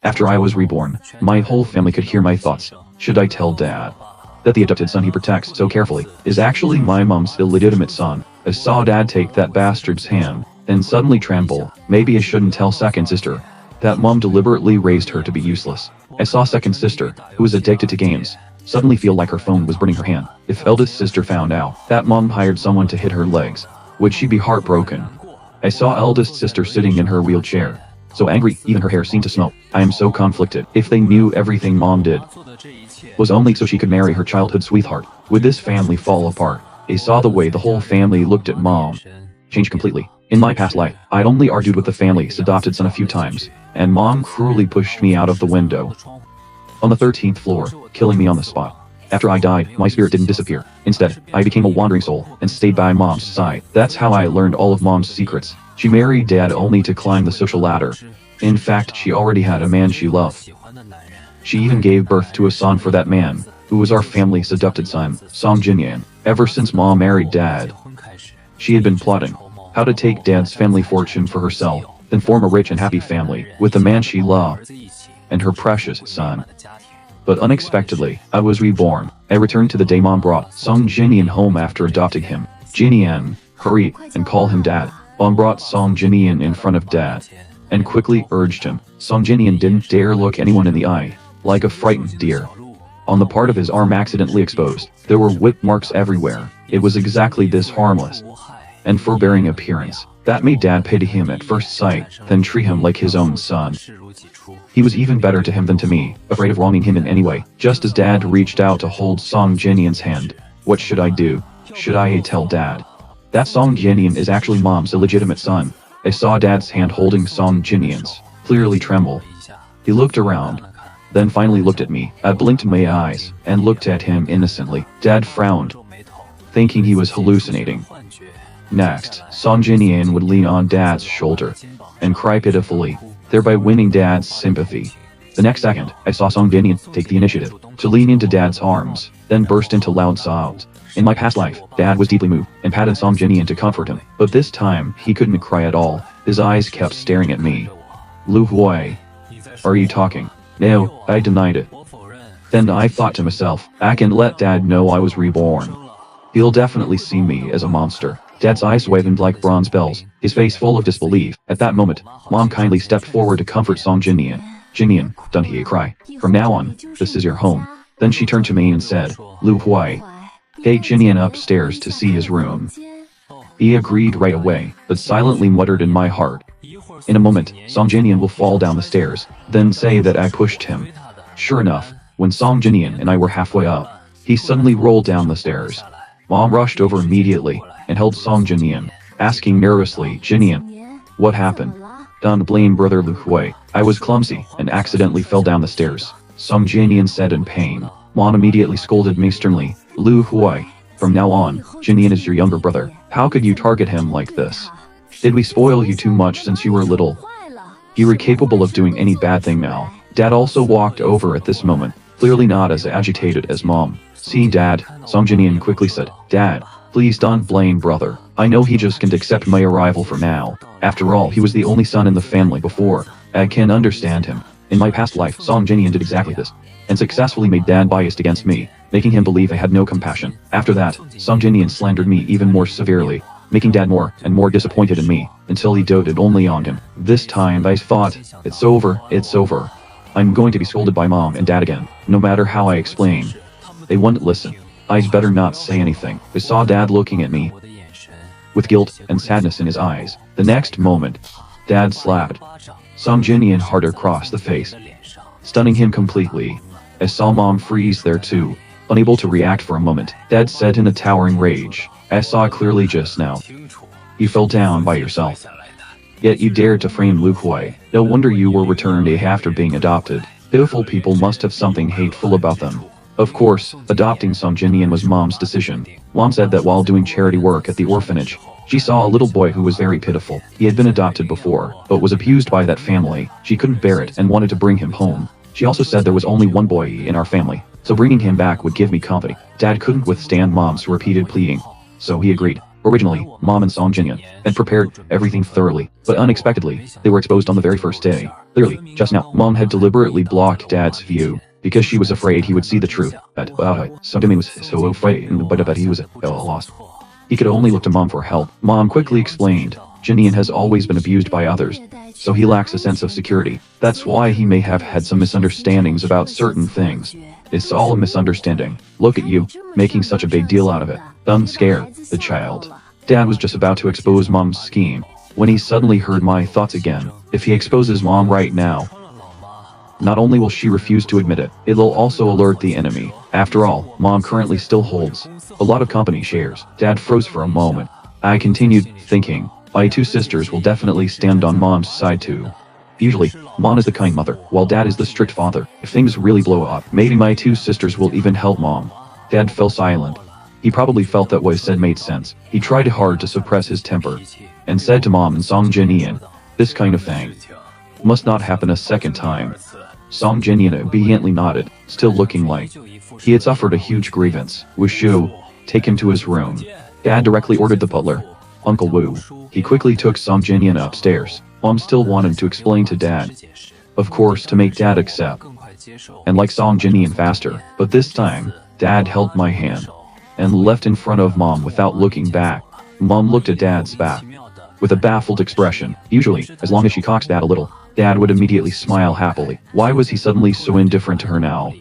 After I was reborn, my whole family could hear my thoughts. Should I tell Dad that the adopted son he protects so carefully is actually my mom's illegitimate son? I saw Dad take that bastard's hand, then suddenly tremble. Maybe I shouldn't tell second sister that Mom deliberately raised her to be useless. I saw second sister, who was addicted to games, suddenly feel like her phone was burning her hand. If eldest sister found out that Mom hired someone to hit her legs, would she be heartbroken? I saw eldest sister sitting in her wheelchair, so angry, even her hair seemed to smell. I am so conflicted. If they knew everything Mom did was only so she could marry her childhood sweetheart, would this family fall apart? I saw the way the whole family looked at Mom change completely. In my past life, I'd only argued with the family's adopted son a few times, and Mom cruelly pushed me out of the window on the 13th floor, killing me on the spot. After I died, my spirit didn't disappear. Instead, I became a wandering soul and stayed by Mom's side. That's how I learned all of Mom's secrets. She married Dad only to climb the social ladder. In fact, she already had a man she loved. She even gave birth to a son for that man, who was our family's adopted son, Song Jinyan. Ever since Mom married Dad, she had been plotting how to take Dad's family fortune for herself, then form a rich and happy family with the man she loved and her precious son. But unexpectedly, I was reborn. I returned to the day Mom brought Song Jinyan home after adopting him. Jinyan, hurry and call him Dad. Mom brought Song Jinyan in front of Dad and quickly urged him. Song Jinyan didn't dare look anyone in the eye, like a frightened deer. On the part of his arm accidentally exposed, there were whip marks everywhere. It was exactly this harmless and forbearing appearance that made Dad pity him at first sight, then treat him like his own son. He was even better to him than to me, afraid of wronging him in any way. Just as Dad reached out to hold Song Jinyan's hand, what should I do? Should I tell Dad that Song Jinyan is actually Mom's illegitimate son? I saw Dad's hand holding Song Jinyan's clearly tremble. He looked around, then finally looked at me. I blinked my eyes and looked at him innocently. Dad frowned, thinking he was hallucinating. Next, Song Jinyan would lean on Dad's shoulder and cry pitifully, thereby winning Dad's sympathy. The next second, I saw Song Jinyan take the initiative to lean into Dad's arms, then burst into loud sobs. In my past life, Dad was deeply moved and patted Song Jinyan to comfort him, but this time, he couldn't cry at all. His eyes kept staring at me. Lu Hui, are you talking? No, I denied it. Then I thought to myself, I can let Dad know I was reborn. He'll definitely see me as a monster. Dad's eyes widened like bronze bells, his face full of disbelief. At that moment, Mom kindly stepped forward to comfort Song Jinyan. Jinyan, don't he cry. From now on, this is your home. Then she turned to me and said, Lu Hui, take Jinyan upstairs to see his room. He agreed right away, but silently muttered in my heart, in a moment, Song Jinyan will fall down the stairs, then say that I pushed him. Sure enough, when Song Jinyan and I were halfway up, he suddenly rolled down the stairs. Mom rushed over immediately and held Song Jinyan, asking nervously, Jinyan, what happened? Don't blame brother Lu Hui. I was clumsy and accidentally fell down the stairs, Song Jinyan said in pain. Mom immediately scolded me sternly, Lu Hui, from now on, Jinyan is your younger brother. How could you target him like this? Did we spoil you too much since you were little? You were capable of doing any bad thing now. Dad also walked over at this moment, clearly not as agitated as Mom. See Dad, Song Jinyan quickly said, Dad, please don't blame brother. I know he just can't accept my arrival for now. After all, he was the only son in the family before. I can understand him. In my past life, Song Jinyan did exactly this, and successfully made Dad biased against me, making him believe I had no compassion. After that, Song Jinyan slandered me even more severely, making Dad more and more disappointed in me, until he doted only on him. This time I thought, it's over, it's over. I'm going to be scolded by Mom and Dad again, no matter how I explain. They wouldn't listen. I'd better not say anything. I saw Dad looking at me with guilt and sadness in his eyes. The next moment, Dad slapped Song Jinyan hard across the face, stunning him completely. I saw Mom freeze there too, unable to react for a moment. Dad said in a towering rage, I saw clearly just now. You fell down by yourself. Yet you dared to frame Lu Hui. No wonder you were returned after being adopted. Pitiful people must have something hateful about them. Of course, adopting Song Jinyan was Mom's decision. Mom said that while doing charity work at the orphanage, she saw a little boy who was very pitiful. He had been adopted before, but was abused by that family. She couldn't bear it and wanted to bring him home. She also said there was only one boy in our family, so bringing him back would give me company. Dad couldn't withstand Mom's repeated pleading, so he agreed. Originally, Mom and Song Jinyan had prepared everything thoroughly, but unexpectedly, they were exposed on the very first day. Clearly, just now, Mom had deliberately blocked Dad's view, because she was afraid he would see the truth. But Song Jinyan was so afraid, but he was lost. He could only look to Mom for help. Mom quickly explained, Jinyan has always been abused by others, so he lacks a sense of security. That's why he may have had some misunderstandings about certain things. It's all a misunderstanding. Look at you, making such a big deal out of it. I'm scared, the child. Dad was just about to expose Mom's scheme, when he suddenly heard my thoughts again. If he exposes Mom right now, not only will she refuse to admit it, it'll also alert the enemy. After all, Mom currently still holds a lot of company shares. Dad froze for a moment. I continued, thinking, my two sisters will definitely stand on Mom's side too. Usually, Mom is the kind mother, while Dad is the strict father. If things really blow up, maybe my two sisters will even help Mom. Dad fell silent. He probably felt that what he said made sense. He tried hard to suppress his temper, and said to Mom and Song Jinyan, this kind of thing must not happen a second time. Song Jinyan obediently nodded, still looking like he had suffered a huge grievance. Wushu, take him to his room. Dad directly ordered the butler, Uncle Wu. He quickly took Song Jinyan upstairs. Mom still wanted to explain to Dad. Of course, to make Dad accept and like Song Jinyan faster, but this time, Dad held my hand and left in front of Mom without looking back. Mom looked at Dad's back with a baffled expression. Usually, as long as she cocks Dad a little, Dad would immediately smile happily. Why was he suddenly so indifferent to her now?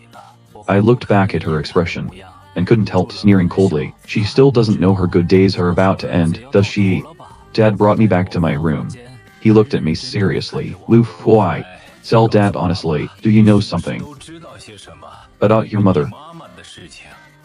I looked back at her expression and couldn't help sneering coldly. She still doesn't know her good days are about to end, does she? Dad brought me back to my room. He looked at me seriously. Lu Huai, tell Dad honestly, do you know something about your mother?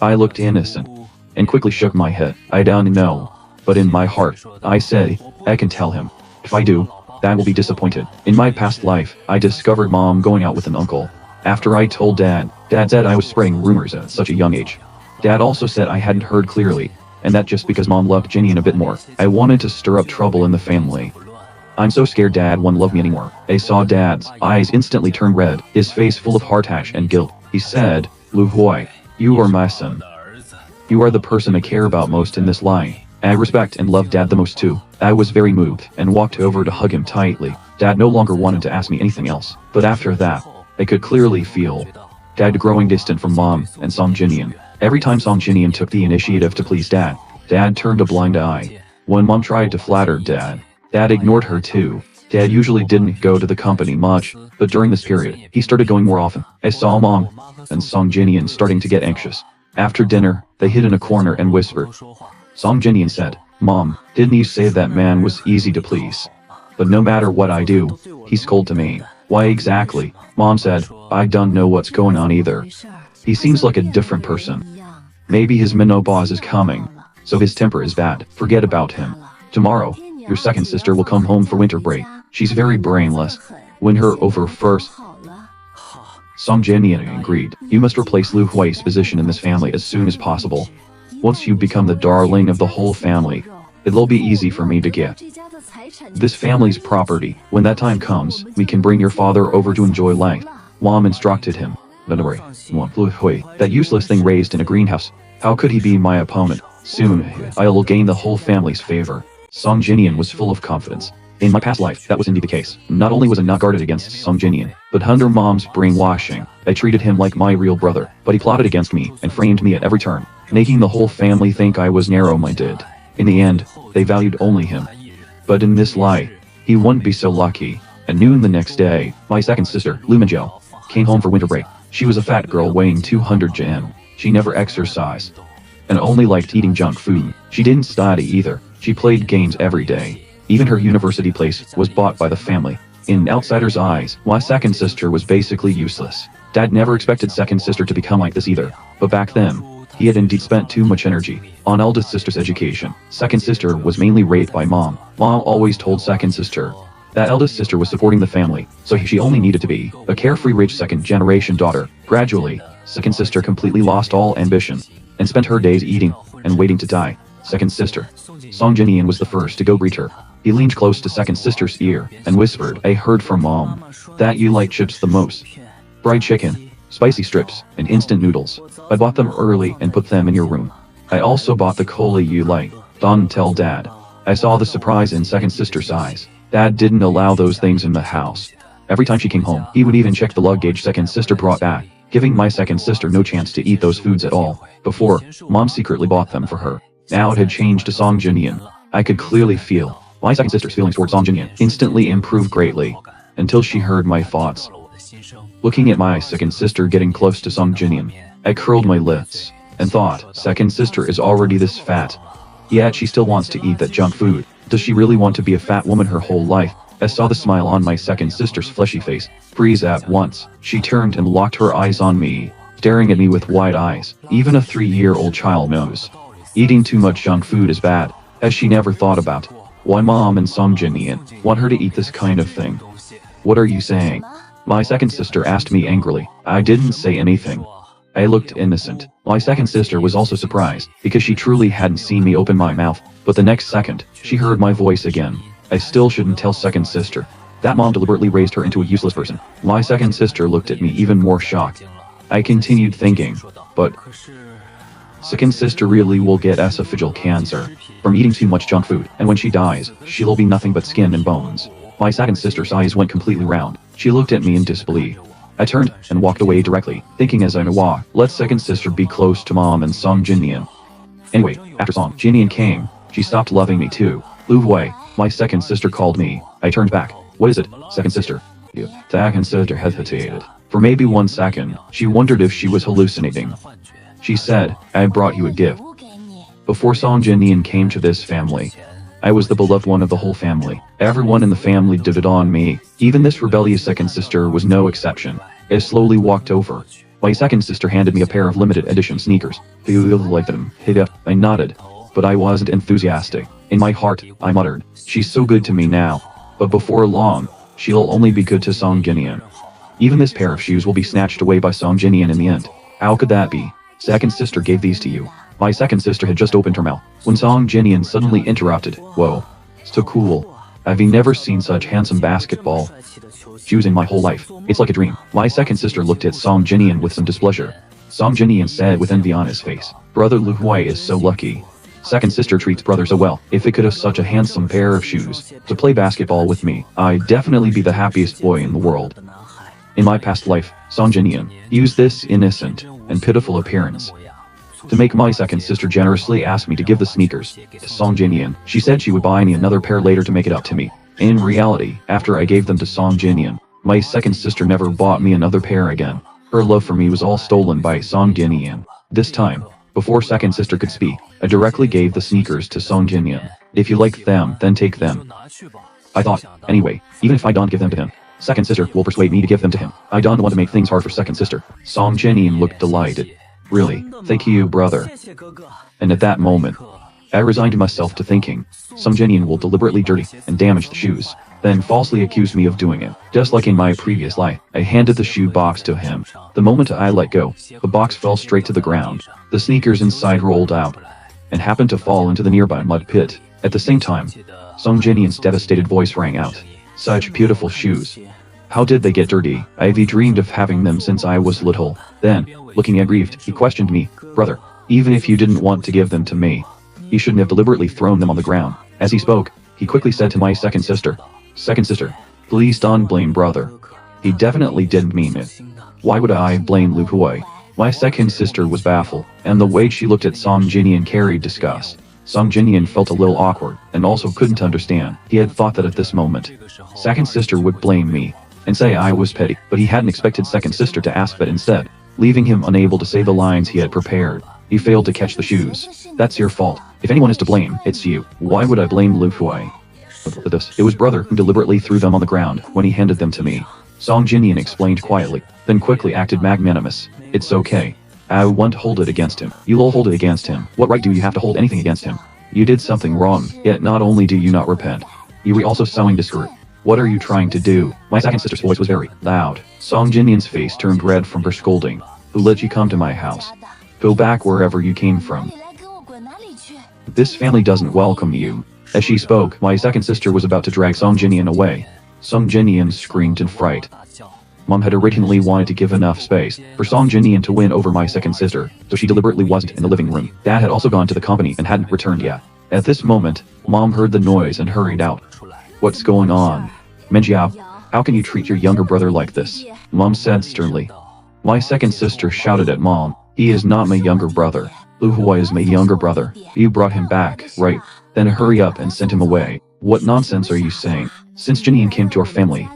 I looked innocent and quickly shook my head. I don't know, but in my heart, I said, I can tell him. If I do, Dad will be disappointed. In my past life, I discovered Mom going out with an uncle. After I told Dad said I was spreading rumors at such a young age. Dad also said I hadn't heard clearly, and that just because Mom loved Jinyan a bit more. I wanted to stir up trouble in the family. I'm so scared Dad won't love me anymore. I saw Dad's eyes instantly turn red, his face full of heartache and guilt. He said, Lu Huai, you are my son. You are the person I care about most in this life. I respect and love Dad the most too. I was very moved and walked over to hug him tightly. Dad no longer wanted to ask me anything else, but after that, I could clearly feel Dad growing distant from Mom and Song Jinyan. Every time Song Jinyan took the initiative to please Dad, Dad turned a blind eye. When Mom tried to flatter Dad ignored her too. Dad usually didn't go to the company much, but during this period, he started going more often. I saw Mom and Song Jinyan starting to get anxious. After dinner, they hid in a corner and whispered. Song Jinyan said, Mom, didn't you say that man was easy to please? But no matter what I do, he's cold to me. Why exactly? Mom said, I don't know what's going on either. He seems like a different person. Maybe his menopause is coming, so his temper is bad. Forget about him. Tomorrow, your second sister will come home for winter break. She's very brainless. Win her over first. Song Jinyan agreed. You must replace Lu Hui's position in this family as soon as possible. Once you become the darling of the whole family, it'll be easy for me to get this family's property. When that time comes, we can bring your father over to enjoy life. Mom instructed him. Don't worry, Lu Hui, that useless thing raised in a greenhouse. How could he be my opponent? Soon, I'll gain the whole family's favor. Song Jinyan was full of confidence. In my past life, that was indeed the case. Not only was I not guarded against Song Jinyan, but under Mom's brainwashing, I treated him like my real brother. But he plotted against me and framed me at every turn, making the whole family think I was narrow-minded. In the end, they valued only him. But in this lie, he wouldn't be so lucky. At noon the next day, my second sister, Lu Minjiao, came home for winter break. She was a fat girl weighing 200 yen. She never exercised and only liked eating junk food. She didn't study either. She played games every day. Even her university place was bought by the family. In outsiders' eyes, my second sister was basically useless. Dad never expected second sister to become like this either. But back then, he had indeed spent too much energy on eldest sister's education. Second sister was mainly raised by Mom. Mom always told second sister that eldest sister was supporting the family, so she only needed to be a carefree rich second-generation daughter. Gradually, second sister completely lost all ambition and spent her days eating and waiting to die. Second sister, Song Jinyan, was the first to go greet her. He leaned close to second sister's ear and whispered, I heard from Mom that you like chips the most. Fried chicken, spicy strips, and instant noodles. I bought them early and put them in your room. I also bought the cola you like. Don't tell Dad. I saw the surprise in second sister's eyes. Dad didn't allow those things in the house. Every time she came home, he would even check the luggage second sister brought back, giving my second sister no chance to eat those foods at all. Before, Mom secretly bought them for her. Now it had changed to Song Jinyan. I could clearly feel my second sister's feelings towards Song Jinyan instantly improved greatly, until she heard my thoughts. Looking at my second sister getting close to Song Jinyan, I curled my lips, and thought, second sister is already this fat. Yet she still wants to eat that junk food. Does she really want to be a fat woman her whole life? I saw the smile on my second sister's fleshy face freeze at once. She turned and locked her eyes on me, staring at me with wide eyes. Even a 3-year-old child knows eating too much junk food is bad, as she never thought about why Mom and Song Jinyan want her to eat this kind of thing. What are you saying? My second sister asked me angrily. I didn't say anything. I looked innocent. My second sister was also surprised, because she truly hadn't seen me open my mouth, but the next second, she heard my voice again. I still shouldn't tell second sister that Mom deliberately raised her into a useless person. My second sister looked at me even more shocked. I continued thinking, but second sister really will get esophageal cancer from eating too much junk food, and when she dies, she'll be nothing but skin and bones. My second sister's eyes went completely round. She looked at me in disbelief. I turned and walked away directly, thinking as I walked, let second sister be close to Mom and Song Jinyan. Anyway, after Song Jinyan came, she stopped loving me too. Lu Hui, my second sister called me. I turned back. What is it, second sister? Second sister hesitated. For maybe 1 second, she wondered if she was hallucinating. She said, I brought you a gift. Before Song Jinyan came to this family, I was the beloved one of the whole family. Everyone in the family did it on me. Even this rebellious second sister was no exception. I slowly walked over. My second sister handed me a pair of limited edition sneakers. Do you like them? I nodded, but I wasn't enthusiastic. In my heart, I muttered, she's so good to me now. But before long, she'll only be good to Song Jinyan. Even this pair of shoes will be snatched away by Song Jinyan in the end. How could that be? Second sister gave these to you. My second sister had just opened her mouth when Song Jinyan suddenly interrupted. Whoa. So cool. I've never seen such handsome basketball shoes in my whole life. It's like a dream. My second sister looked at Song Jinyan with some displeasure. Song Jinyan said with envy on his face, Brother Lu Hui is so lucky. Second sister treats brother so well. If it could have such a handsome pair of shoes to play basketball with me, I'd definitely be the happiest boy in the world. In my past life, Song Jinyan used this innocent and pitiful appearance to make my second sister generously ask me to give the sneakers to Song Jinyan. She said she would buy me another pair later to make it up to me. In reality, after I gave them to Song Jinyan, my second sister never bought me another pair again. Her love for me was all stolen by Song Jinyan. This time, before second sister could speak, I directly gave the sneakers to Song Jinyan. If you like them, then take them. I thought, anyway, even if I don't give them to him, second sister will persuade me to give them to him. I don't want to make things hard for second sister. Song Jinyan looked delighted. Really, thank you, brother. And at that moment, I resigned myself to thinking, Song Jinyan will deliberately dirty and damage the shoes, then falsely accuse me of doing it. Just like in my previous life, I handed the shoe box to him. The moment I let go, the box fell straight to the ground. The sneakers inside rolled out and happened to fall into the nearby mud pit. At the same time, Song Jinyan's devastated voice rang out. Such beautiful shoes. How did they get dirty? I've dreamed of having them since I was little. Then, looking aggrieved, he questioned me, Brother, even if you didn't want to give them to me, you shouldn't have deliberately thrown them on the ground. As he spoke, he quickly said to my second sister, please don't blame brother. He definitely didn't mean it. Why would I blame Lu Hui? My second sister was baffled, and the way she looked at Song Jinyan carried disgust. Song Jinyan felt a little awkward, and also couldn't understand. He had thought that at this moment, second sister would blame me and say I was petty, but he hadn't expected second sister to ask that instead, leaving him unable to say the lines he had prepared. He failed to catch the shoes. That's your fault. If anyone is to blame, it's you. Why would I blame Lu Hui? It was brother who deliberately threw them on the ground when he handed them to me. Song Jinyan explained quietly, then quickly acted magnanimous. It's okay. I won't hold it against him. You'll hold it against him. What right do you have to hold anything against him? You did something wrong, yet not only do you not repent, you were also sowing discord. What are you trying to do? My second sister's voice was very loud. Song Jinyan's face turned red from her scolding. Who let you come to my house? Go back wherever you came from. This family doesn't welcome you. As she spoke, my second sister was about to drag Song Jinyan away. Song Jinyan screamed in fright. Mom had originally wanted to give enough space for Song Jinyan to win over my second sister, so she deliberately wasn't in the living room. Dad had also gone to the company and hadn't returned yet. At this moment, Mom heard the noise and hurried out. What's going on? Menjiao, how can you treat your younger brother like this? Mom said sternly. My second sister shouted at Mom, he is not my younger brother. Lu Huai is my younger brother. You brought him back, right? Then hurry up and send him away. What nonsense are you saying? Since Janine came to our family,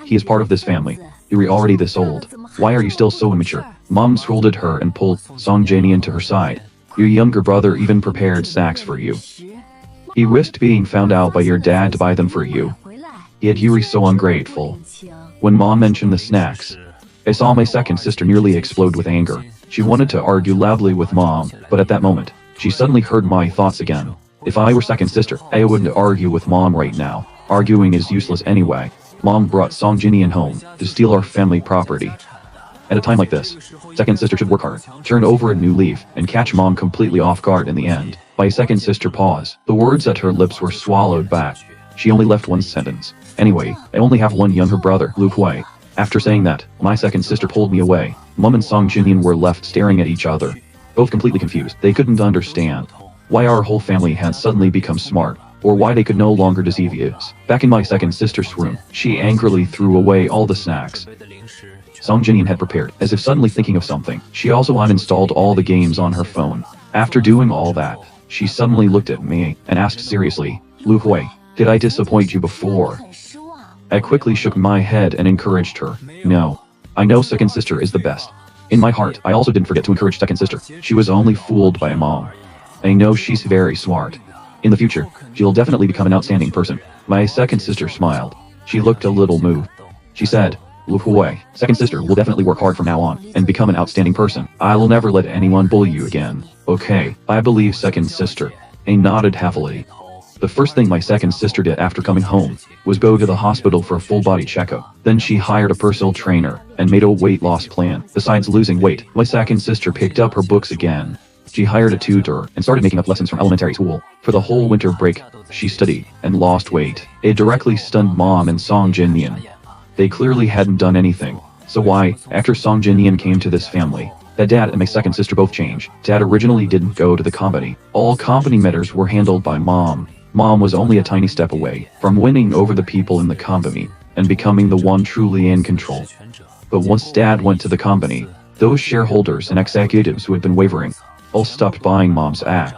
he is part of this family. You're already this old. Why are you still so immature? Mom scolded her and pulled Song Janian to her side. Your younger brother even prepared snacks for you. He risked being found out by your dad to buy them for you. Yet Yuri's so ungrateful. When Mom mentioned the snacks, I saw my second sister nearly explode with anger. She wanted to argue loudly with Mom, but at that moment, she suddenly heard my thoughts again. If I were second sister, I wouldn't argue with Mom right now. Arguing is useless anyway. Mom brought Song Jinian home to steal our family property. At a time like this, second sister should work hard, turn over a new leaf, and catch Mom completely off guard in the end. My second sister paused. The words at her lips were swallowed back. She only left one sentence. Anyway, I only have one younger brother, Lu Hui. After saying that, my second sister pulled me away. Mom and Song Jinian were left staring at each other. Both completely confused. They couldn't understand why our whole family had suddenly become smart, or why they could no longer deceive us. Back in my second sister's room, she angrily threw away all the snacks Song Jinian had prepared. As if suddenly thinking of something, she also uninstalled all the games on her phone. After doing all that, she suddenly looked at me and asked seriously, Lu Hui, did I disappoint you before? I quickly shook my head and encouraged her. No. I know second sister is the best. In my heart, I also didn't forget to encourage second sister. She was only fooled by Mom. I know she's very smart. In the future, she'll definitely become an outstanding person. My second sister smiled. She looked a little moved. She said, Lu Hui, second sister will definitely work hard from now on and become an outstanding person. I'll never let anyone bully you again. Okay, I believe second sister. I nodded happily. The first thing my second sister did after coming home was go to the hospital for a full body checkup. Then she hired a personal trainer and made a weight loss plan. Besides losing weight, my second sister picked up her books again. She hired a tutor and started making up lessons from elementary school. For the whole winter break, she studied and lost weight. It directly stunned Mom and Song Jinian. They clearly hadn't done anything. So why, after Song Jinian came to this family, that Dad and my second sister both changed? Dad originally didn't go to the company. All company matters were handled by Mom. Mom was only a tiny step away from winning over the people in the company and becoming the one truly in control. But once Dad went to the company, those shareholders and executives who had been wavering all stopped buying Mom's act.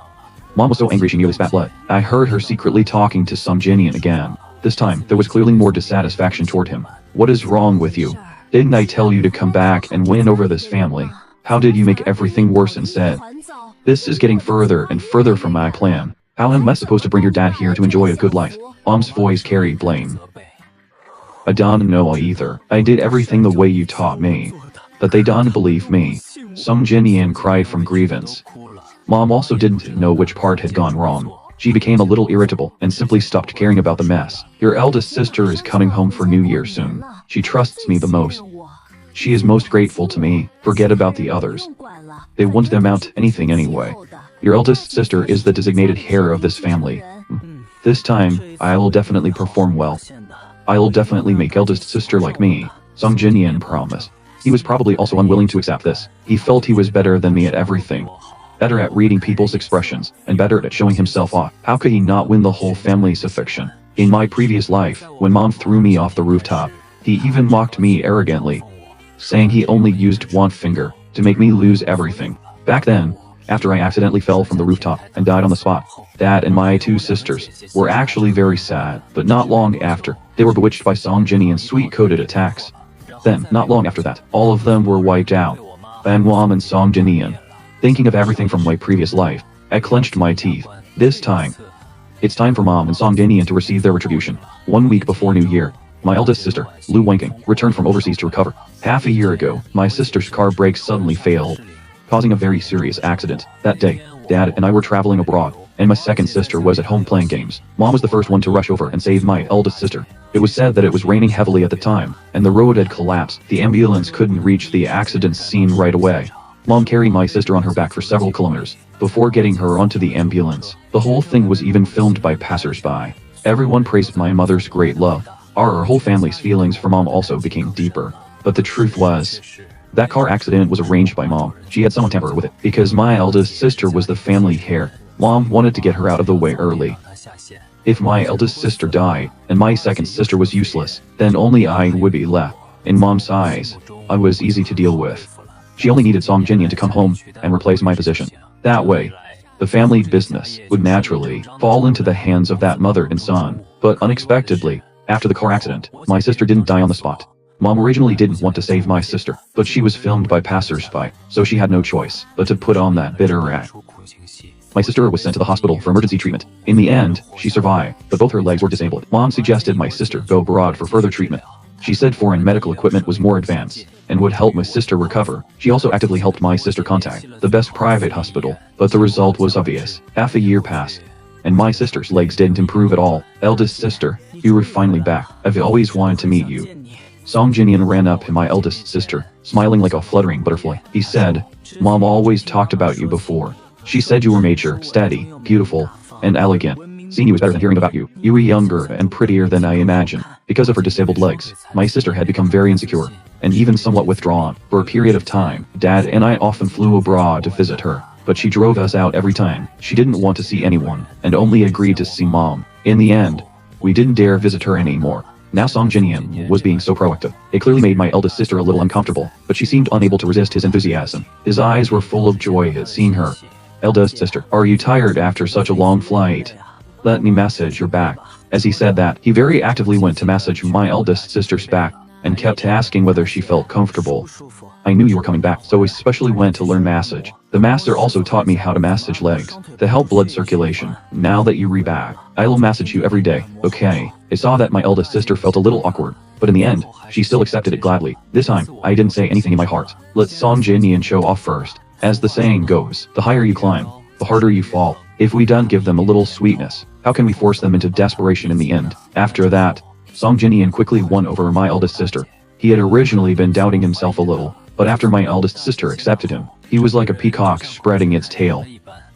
Mom was so angry she nearly spat blood. I heard her secretly talking to Song Jinian again. This time, there was clearly more dissatisfaction toward him. What is wrong with you? Didn't I tell you to come back and win over this family? How did you make everything worse instead? This is getting further and further from my plan. How am I supposed to bring your dad here to enjoy a good life? Mom's voice carried blame. I don't know either. I did everything the way you taught me. But they don't believe me. Song Jinian cried from grievance. Mom also didn't know which part had gone wrong. She became a little irritable and simply stopped caring about the mess. Your eldest sister is coming home for New Year soon. She trusts me the most. She is most grateful to me. Forget about the others. They won't amount to anything anyway. Your eldest sister is the designated heir of this family. This time, I'll definitely perform well. I'll definitely make eldest sister like me, Song Jinian promised. He was probably also unwilling to accept this. He felt he was better than me at everything. Better at reading people's expressions, and better at showing himself off. How could he not win the whole family's affection? In my previous life, when Mom threw me off the rooftop, he even mocked me arrogantly, saying he only used one finger to make me lose everything. Back then, after I accidentally fell from the rooftop and died on the spot, Dad and my two sisters were actually very sad, but not long after, they were bewitched by Song Jinian's sweet-coated attacks. Then, not long after that, all of them were wiped out. And Mom and Song Jinian. Thinking of everything from my previous life, I clenched my teeth. This time, it's time for Mom and Song Jinian to receive their retribution. 1 week before New Year, my eldest sister, Lu Wenking, returned from overseas to recover. Half a year ago, my sister's car brakes suddenly failed, causing a very serious accident. That day, Dad and I were traveling abroad, and my second sister was at home playing games. Mom was the first one to rush over and save my eldest sister. It was said that it was raining heavily at the time, and the road had collapsed. The ambulance couldn't reach the accident scene right away. Mom carried my sister on her back for several kilometers before getting her onto the ambulance. The whole thing was even filmed by passers-by. Everyone praised my mother's great love. Our whole family's feelings for Mom also became deeper. But the truth was, that car accident was arranged by Mom. She had someone tamper with it, because my eldest sister was the family heir. Mom wanted to get her out of the way early. If my eldest sister died, and my second sister was useless, then only I would be left. In Mom's eyes, I was easy to deal with. She only needed Song Jinian to come home and replace my position. That way, the family business would naturally fall into the hands of that mother and son. But unexpectedly, after the car accident, my sister didn't die on the spot. Mom originally didn't want to save my sister, but she was filmed by passers-by, so she had no choice but to put on that bitter act. My sister was sent to the hospital for emergency treatment. In the end, she survived, but both her legs were disabled. Mom suggested my sister go abroad for further treatment. She said foreign medical equipment was more advanced and would help my sister recover. She also actively helped my sister contact the best private hospital, but the result was obvious. Half a year passed, and my sister's legs didn't improve at all. Eldest sister, you were finally back. I've always wanted to meet you. Song Jinian ran up to my eldest sister, smiling like a fluttering butterfly. He said, Mom always talked about you before. She said you were mature, steady, beautiful, and elegant. Seeing you is better than hearing about you. You were younger and prettier than I imagined. Because of her disabled legs, my sister had become very insecure, and even somewhat withdrawn. For a period of time, Dad and I often flew abroad to visit her, but she drove us out every time. She didn't want to see anyone, and only agreed to see Mom. In the end, we didn't dare visit her anymore. Now Song Jinian was being so proactive. It clearly made my eldest sister a little uncomfortable, but she seemed unable to resist his enthusiasm. His eyes were full of joy at seeing her. Eldest sister, are you tired after such a long flight? Let me massage your back. As he said that, he very actively went to massage my eldest sister's back, and kept asking whether she felt comfortable. I knew you were coming back, so I especially went to learn massage. The master also taught me how to massage legs, to help blood circulation. Now that you're back, I'll massage you every day, okay? I saw that my eldest sister felt a little awkward, but in the end, she still accepted it gladly. This time, I didn't say anything in my heart. Let Song Jinian show off first. As the saying goes, the higher you climb, the harder you fall. If we don't give them a little sweetness, how can we force them into desperation in the end? After that, Song Jinian quickly won over my eldest sister. He had originally been doubting himself a little, but after my eldest sister accepted him, he was like a peacock spreading its tail,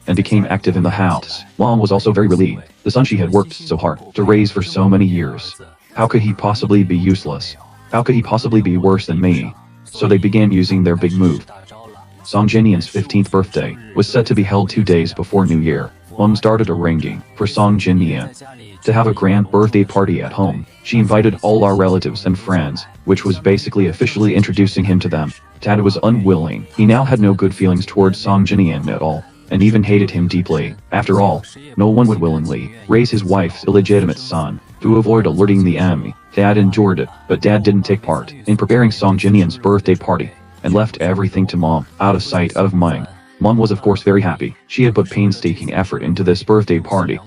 and became active in the house. Mom was also very relieved. The son she had worked so hard to raise for so many years. How could he possibly be useless? How could he possibly be worse than me? So they began using their big move. Song Jinian's 15th birthday was set to be held 2 days before New Year. Mom started arranging for Song Jinian to have a grand birthday party at home. She invited all our relatives and friends, which was basically officially introducing him to them. Dad was unwilling. He now had no good feelings towards Song Jinian at all, and even hated him deeply. After all, no one would willingly raise his wife's illegitimate son. To avoid alerting the enemy, Dad endured it, but Dad didn't take part in preparing Song Jinian's birthday party, and left everything to Mom, out of sight, out of mind. Mom was of course very happy. She had put painstaking effort into this birthday party.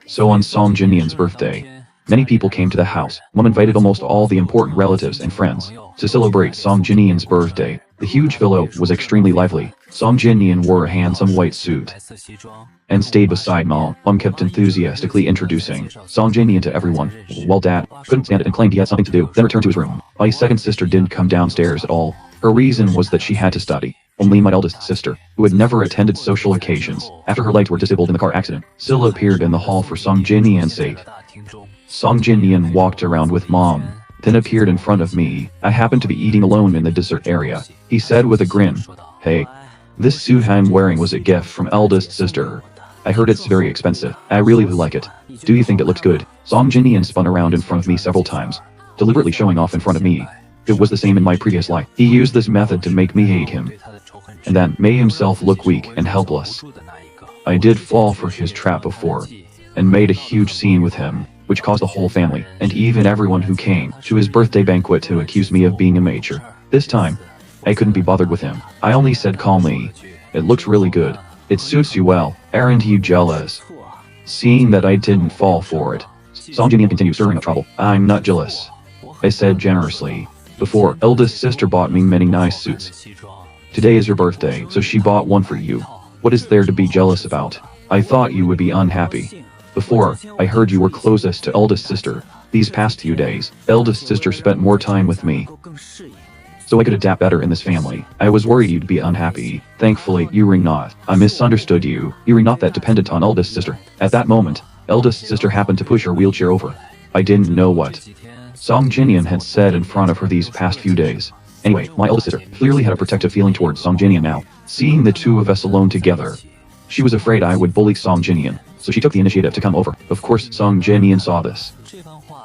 So on Song Jinian's birthday, many people came to the house. Mom invited almost all the important relatives and friends to celebrate Song Jinian's birthday. The huge villa was extremely lively. Song Jinian wore a handsome white suit and stayed beside Mom. Mom kept enthusiastically introducing Song Jinian to everyone, while Dad couldn't stand it and claimed he had something to do, then returned to his room. My second sister didn't come downstairs at all. Her reason was that she had to study. Only my eldest sister, who had never attended social occasions after her legs were disabled in the car accident, still appeared in the hall for Song Jinian's sake. Song Jinian walked around with Mom, then appeared in front of me. I happened to be eating alone in the dessert area. He said with a grin, "Hey, this suit I'm wearing was a gift from eldest sister. I heard it's very expensive. I really like it. Do you think it looks good?" Song Jinian spun around in front of me several times, deliberately showing off in front of me. It was the same in my previous life. He used this method to make me hate him, and then made himself look weak and helpless. I did fall for his trap before, and made a huge scene with him, which caused the whole family, and even everyone who came to his birthday banquet to accuse me of being immature. This time, I couldn't be bothered with him. I only said calmly, "It looks really good. It suits you well. Aren't you jealous?" Seeing that I didn't fall for it, Song Jinian continued stirring up trouble. "I'm not jealous," I said generously. "Before, eldest sister bought me many nice suits. Today is your birthday, so she bought one for you. What is there to be jealous about? I thought you would be unhappy. Before, I heard you were closest to eldest sister. These past few days, eldest sister spent more time with me, so I could adapt better in this family. I was worried you'd be unhappy. Thankfully, you were not. I misunderstood you. You were not that dependent on eldest sister." At that moment, eldest sister happened to push her wheelchair over. I didn't know what Song Jinian had said in front of her these past few days. Anyway, my eldest sister clearly had a protective feeling towards Song Jinian now. Seeing the two of us alone together, She was afraid I would bully Song Jinian, so she took the initiative to come over. Of course, Song Jinian saw this.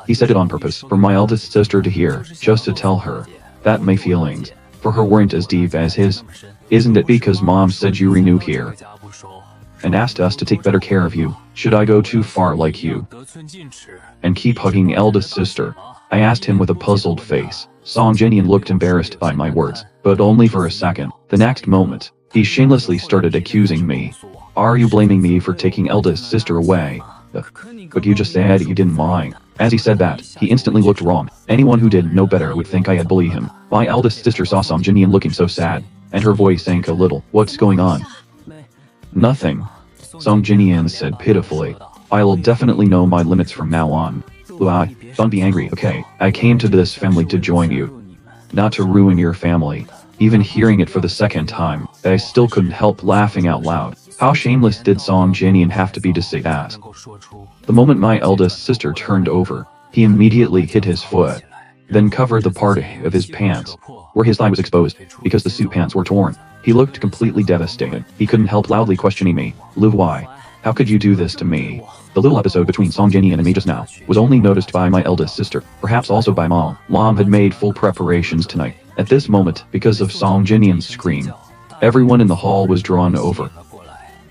He said it on purpose for my eldest sister to hear, just to tell her that my feelings for her weren't as deep as his. Isn't it because Mom said you renew here and asked us to take better care of you? Should I go too far like you and keep hugging eldest sister? I asked him with a puzzled face. Song Jinian looked embarrassed by my words, but only for a second. The next moment, he shamelessly started accusing me. Are you blaming me for taking eldest sister away? But you just said you didn't mind. As he said that, he instantly looked wrong. Anyone who did know better would think I had bullied him. My eldest sister saw Song Jinian looking so sad, and her voice sank a little. What's going on? Nothing. Song Jinian said pitifully. I'll definitely know my limits from now on. Luai, don't be angry, okay? I came to this family to join you, not to ruin your family. Even hearing it for the second time, I still couldn't help laughing out loud. How shameless did Song Jinian have to be to say that? The moment my eldest sister turned over, he immediately hit his foot, then covered the part of his pants where his thigh was exposed because the suit pants were torn. He looked completely devastated. He couldn't help loudly questioning me. Lu, why? How could you do this to me? The little episode between Song Jinian and me just now was only noticed by my eldest sister, perhaps also by Mom. Mom had made full preparations tonight. At this moment, because of Song Jinian's scream, everyone in the hall was drawn over.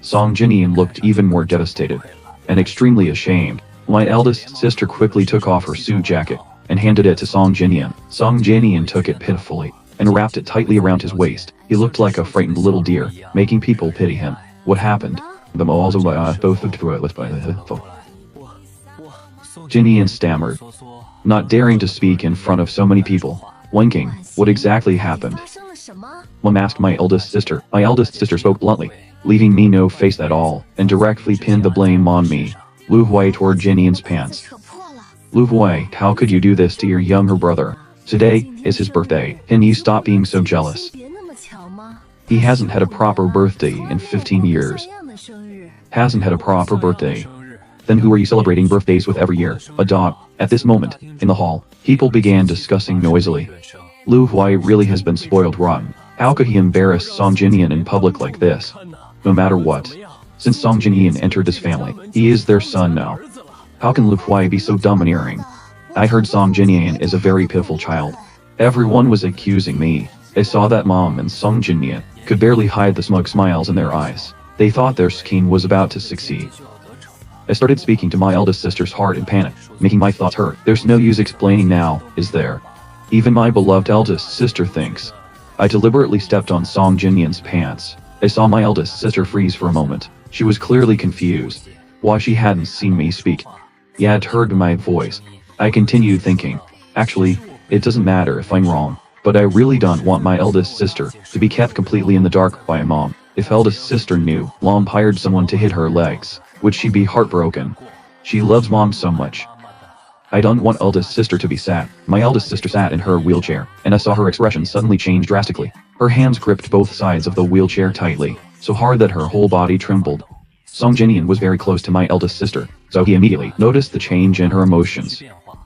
Song Jinian looked even more devastated and extremely ashamed. My eldest sister quickly took off her suit jacket and handed it to Song Jinian. Song Jinian took it pitifully and wrapped it tightly around his waist. He looked like a frightened little deer, making people pity him. What happened? The malls of both of toilets by the Jinian stammered, not daring to speak in front of so many people. Winking, what exactly happened? Mom asked my eldest sister. My eldest sister spoke bluntly, leaving me no face at all, and directly pinned the blame on me. Lu Hui tore Jinian's pants. Lu Hui, how could you do this to your younger brother? Today is his birthday. Can you stop being so jealous? He hasn't had a proper birthday in 15 years. Hasn't had a proper birthday. Then who are you celebrating birthdays with every year? A dog. At this moment, in the hall, people began discussing noisily. Lu Hui really has been spoiled rotten. How could he embarrass Song Jinian in public like this? No matter what. Since Song Jinian entered this family, he is their son now. How can Lu Hui be so domineering? I heard Song Jinian is a very pitiful child. Everyone was accusing me. I saw that Mom and Song Jinian could barely hide the smug smiles in their eyes. They thought their scheme was about to succeed. I started speaking to my eldest sister's heart in panic, making my thoughts hurt. There's no use explaining now, is there? Even my beloved eldest sister thinks. I deliberately stepped on Song Jinian's pants. I saw my eldest sister freeze for a moment. She was clearly confused. Why she hadn't seen me speak, yet heard my voice. I continued thinking, actually, it doesn't matter if I'm wrong, but I really don't want my eldest sister to be kept completely in the dark by Mom. If eldest sister knew Mom hired someone to hit her legs, would she be heartbroken? She loves Mom so much. I don't want eldest sister to be sad. My eldest sister sat in her wheelchair, and I saw her expression suddenly change drastically. Her hands gripped both sides of the wheelchair tightly, so hard that her whole body trembled. Song Jinian was very close to my eldest sister, so he immediately noticed the change in her emotions.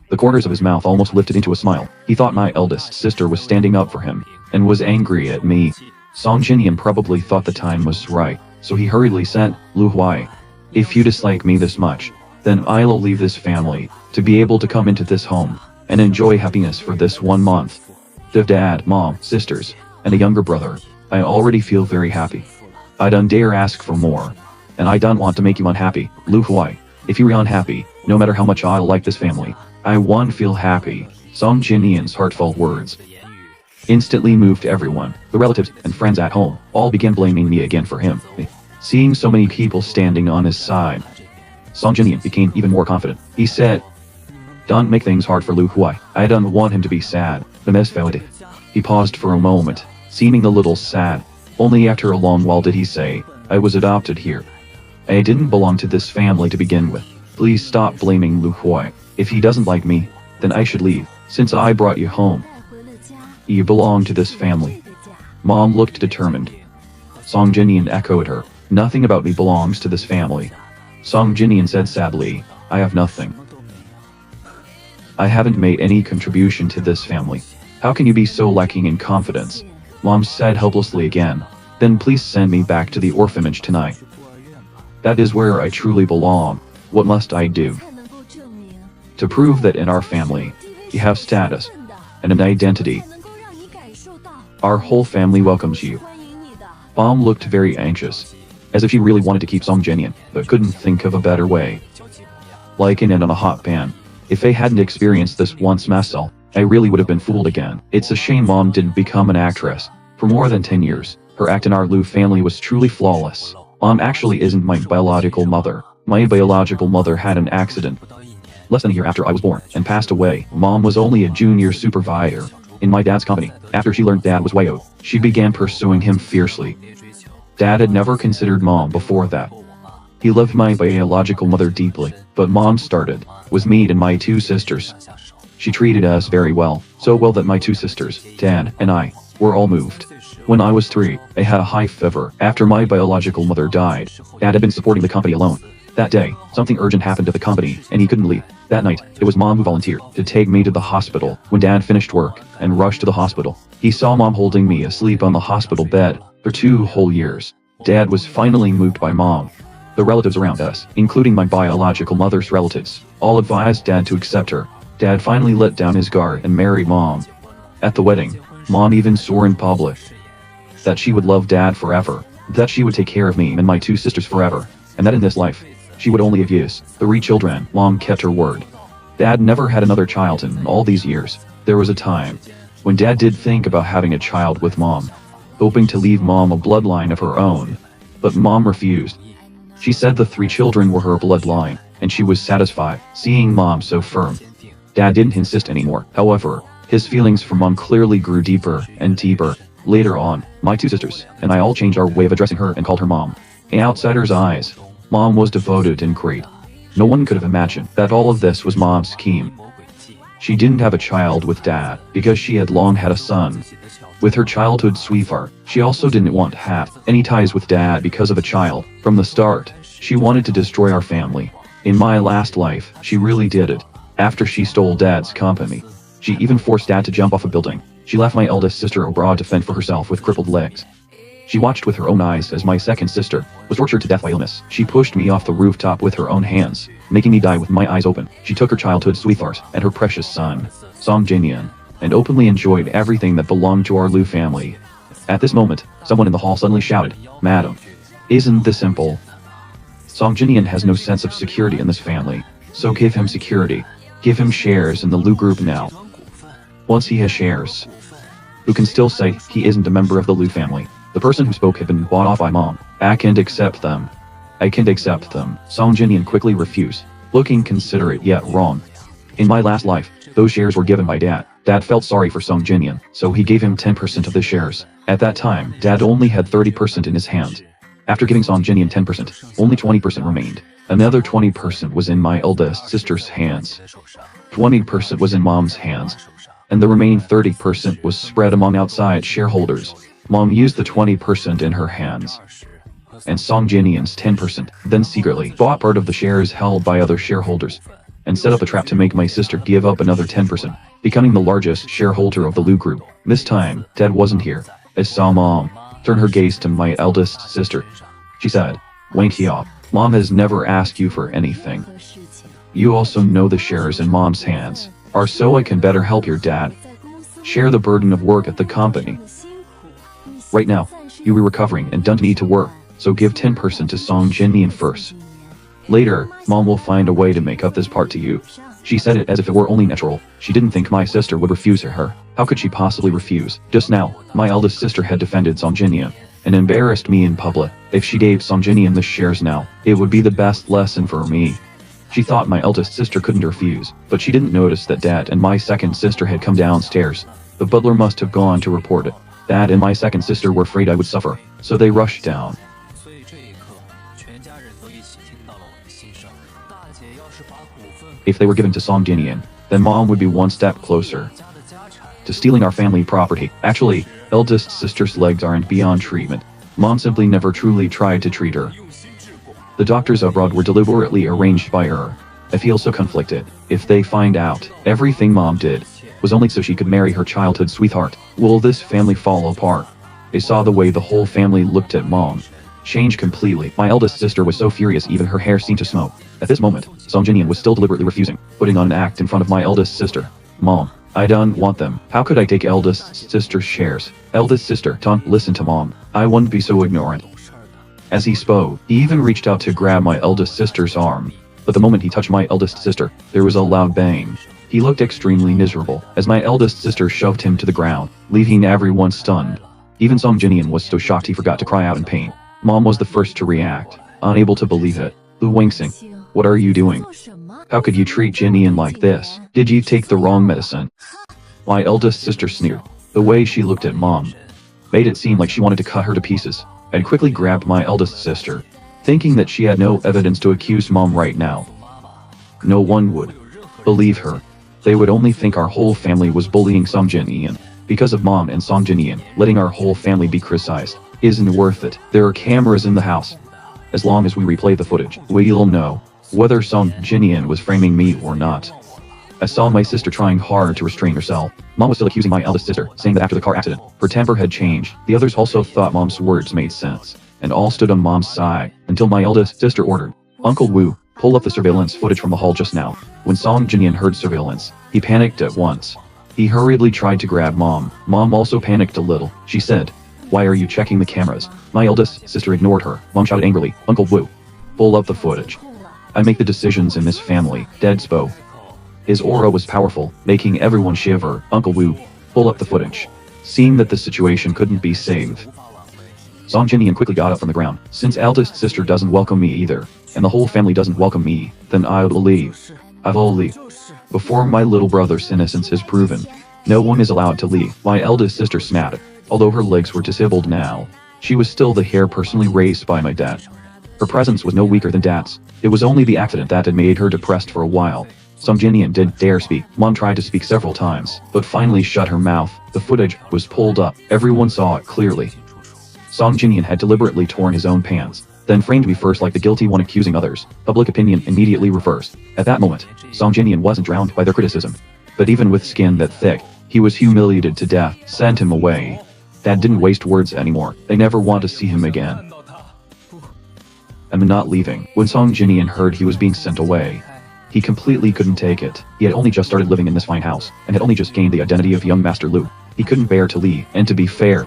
The corners of his mouth almost lifted into a smile. He thought my eldest sister was standing up for him, and was angry at me. Song Jinian probably thought the time was right, so he hurriedly said, Lu Hui, if you dislike me this much, then I'll leave this family, to be able to come into this home, and enjoy happiness for this 1 month. The dad, mom, sisters, and a younger brother, I already feel very happy. I don't dare ask for more, and I don't want to make you unhappy, Lu Hui. If you're unhappy, no matter how much I like this family, I won't feel happy. Song Jinian's heartfelt words instantly moved everyone. The relatives and friends at home all began blaming me again for him. Seeing so many people standing on his side, Song Jinian became even more confident. He said, don't make things hard for Lu Hui. I don't want him to be sad. The mesfality. He paused for a moment, seeming a little sad. Only after a long while did he say, I was adopted here. I didn't belong to this family to begin with. Please stop blaming Lu Hui. If he doesn't like me, then I should leave, since I brought you home. You belong to this family. Mom looked determined. Song Jinian echoed her. Nothing about me belongs to this family. Song Jinian said sadly, I have nothing. I haven't made any contribution to this family. How can you be so lacking in confidence? Mom said helplessly again. Then please send me back to the orphanage tonight. That is where I truly belong. What must I do to prove that in our family, you have status and an identity? Our whole family welcomes you. Mom looked very anxious, as if she really wanted to keep Song Jinyan, but couldn't think of a better way. Like an end on a hot pan. If I hadn't experienced this once myself, I really would have been fooled again. It's a shame Mom didn't become an actress. For more than 10 years, her act in our Lu family was truly flawless. Mom actually isn't my biological mother. My biological mother had an accident less than a year after I was born and passed away. Mom was only a junior supervisor in my dad's company. After she learned Dad was way out, she began pursuing him fiercely. Dad had never considered Mom before that. He loved my biological mother deeply, but Mom started with me and my two sisters. She treated us very well, so well that my two sisters, Dad and I, were all moved. When I was 3, I had a high fever. After my biological mother died, Dad had been supporting the company alone. That day, something urgent happened at the company, and he couldn't leave. That night, it was Mom who volunteered to take me to the hospital. When Dad finished work and rushed to the hospital, he saw Mom holding me asleep on the hospital bed for 2 whole years. Dad was finally moved by Mom. The relatives around us, including my biological mother's relatives, all advised Dad to accept her. Dad finally let down his guard and married Mom. At the wedding, Mom even swore in public that she would love Dad forever, that she would take care of me and my 2 sisters forever, and that in this life, she would only abuse 3 children. Mom kept her word. Dad never had another child in all these years. There was a time when Dad did think about having a child with Mom, hoping to leave Mom a bloodline of her own, but Mom refused. She said the 3 children were her bloodline, and she was satisfied seeing Mom so firm. Dad didn't insist anymore. However, his feelings for Mom clearly grew deeper and deeper. Later on, my 2 sisters and I all changed our way of addressing her and called her Mom. In outsiders' eyes, Mom was devoted and great. No one could have imagined that all of this was Mom's scheme. She didn't have a child with Dad because she had long had a son with her childhood sweetheart. She also didn't want to have any ties with Dad because of a child. From the start, she wanted to destroy our family. In my last life, she really did it. After she stole Dad's company, she even forced Dad to jump off a building. She left my eldest sister abroad to fend for herself with crippled legs. She watched with her own eyes as my second sister was tortured to death by illness. She pushed me off the rooftop with her own hands, making me die with my eyes open. She took her childhood sweetheart and her precious son, Song Jinyan, and openly enjoyed everything that belonged to our Lu family. At this moment, someone in the hall suddenly shouted, "Madam, isn't this simple? Song Jinyan has no sense of security in this family, so give him security. Give him shares in the Lu group now. Once he has shares, who can still say he isn't a member of the Lu family?" The person who spoke had been bought off by Mom. I can't accept them. I can't accept them. Song Jinyan quickly refused, looking considerate yet wrong. In my last life, those shares were given by Dad. Dad felt sorry for Song Jinyan, so he gave him 10% of the shares. At that time, Dad only had 30% in his hand. After giving Song Jinyan 10%, only 20% remained. Another 20% was in my eldest sister's hands. 20% was in Mom's hands. And the remaining 30% was spread among outside shareholders. Mom used the 20% in her hands and Song Jinyan's 10%, then secretly bought part of the shares held by other shareholders and set up a trap to make my sister give up another 10%, becoming the largest shareholder of the Lu group. This time, Dad wasn't here. I saw Mom turn her gaze to my eldest sister. She said, "Wait here. Mom has never asked you for anything. You also know the shares in Mom's hands are so I can better help your dad share the burden of work at the company. Right now, you are recovering and don't need to work, so give 10% to Song Jinyan first. Later, Mom will find a way to make up this part to you." She said it as if it were only natural. She didn't think my sister would refuse her. How could she possibly refuse? Just now, my eldest sister had defended Song Jinyan and embarrassed me in public. If she gave Song Jinyan the shares now, it would be the best lesson for me. She thought my eldest sister couldn't refuse, but she didn't notice that Dad and my second sister had come downstairs. The butler must have gone to report it. Dad and my second sister were afraid I would suffer, so they rushed down. If they were given to Song Jinyan, then Mom would be one step closer to stealing our family property. Actually, eldest sister's legs aren't beyond treatment. Mom simply never truly tried to treat her. The doctors abroad were deliberately arranged by her. I feel so conflicted. If they find out everything Mom did was only so she could marry her childhood sweetheart, will this family fall apart? I saw the way the whole family looked at Mom. changed completely. My eldest sister was so furious even her hair seemed to smoke. At this moment, Song Jinian was still deliberately refusing, putting on an act in front of my eldest sister. Mom, I don't want them. How could I take eldest sister's shares? Eldest sister, don't listen to mom. I wouldn't be so ignorant. As he spoke, he even reached out to grab my eldest sister's arm. But the moment he touched my eldest sister, there was a loud bang. He looked extremely miserable, as my eldest sister shoved him to the ground, leaving everyone stunned. Even Song Jinian was so shocked he forgot to cry out in pain. Mom was the first to react, unable to believe it. Lu Wangxing, what are you doing? How could you treat Jinian like this? Did you take the wrong medicine? My eldest sister sneered. The way she looked at mom made it seem like she wanted to cut her to pieces, and quickly grabbed my eldest sister, thinking that she had no evidence to accuse mom right now. No one would believe her. They would only think our whole family was bullying Song Jinian. Because of mom and Song Jinian, letting our whole family be criticized isn't worth it. There are cameras in the house. As long as we replay the footage, we'll know whether Song Jinian was framing me or not. I saw my sister trying hard to restrain herself. Mom was still accusing my eldest sister, saying that after the car accident, her temper had changed. The others also thought mom's words made sense, and all stood on mom's side, until my eldest sister ordered, Uncle Wu, pull up the surveillance footage from the hall just now. When Song Jinian heard surveillance, he panicked at once. He hurriedly tried to grab mom. Mom also panicked a little. She said, "Why are you checking the cameras?" My eldest sister ignored her. Mom shouted angrily, "Uncle Wu, pull up the footage. I make the decisions in this family." Dad spoke. His aura was powerful, making everyone shiver. "Uncle Wu, pull up the footage." Seeing that the situation couldn't be saved, Song Jinian quickly got up from the ground. Since eldest sister doesn't welcome me either, and the whole family doesn't welcome me, then I'll leave. I'll leave. Before my little brother's innocence is proven, no one is allowed to leave. My eldest sister snapped. Although her legs were disabled now, she was still the hair personally raised by my dad. Her presence was no weaker than Dad's. It was only the accident that had made her depressed for a while. Song Jinian didn't dare speak. Mom tried to speak several times, but finally shut her mouth. The footage was pulled up. Everyone saw it clearly. Song Jinian had deliberately torn his own pants, then framed me first like the guilty one accusing others. Public opinion immediately reversed. At that moment, Song Jinian wasn't drowned by their criticism. But even with skin that thick, he was humiliated to death. Sent him away. Dad didn't waste words anymore. They never want to see him again. I'm not leaving. When Song Jinian heard he was being sent away, he completely couldn't take it. He had only just started living in this fine house, and had only just gained the identity of young Master Lu. He couldn't bear to leave, and to be fair,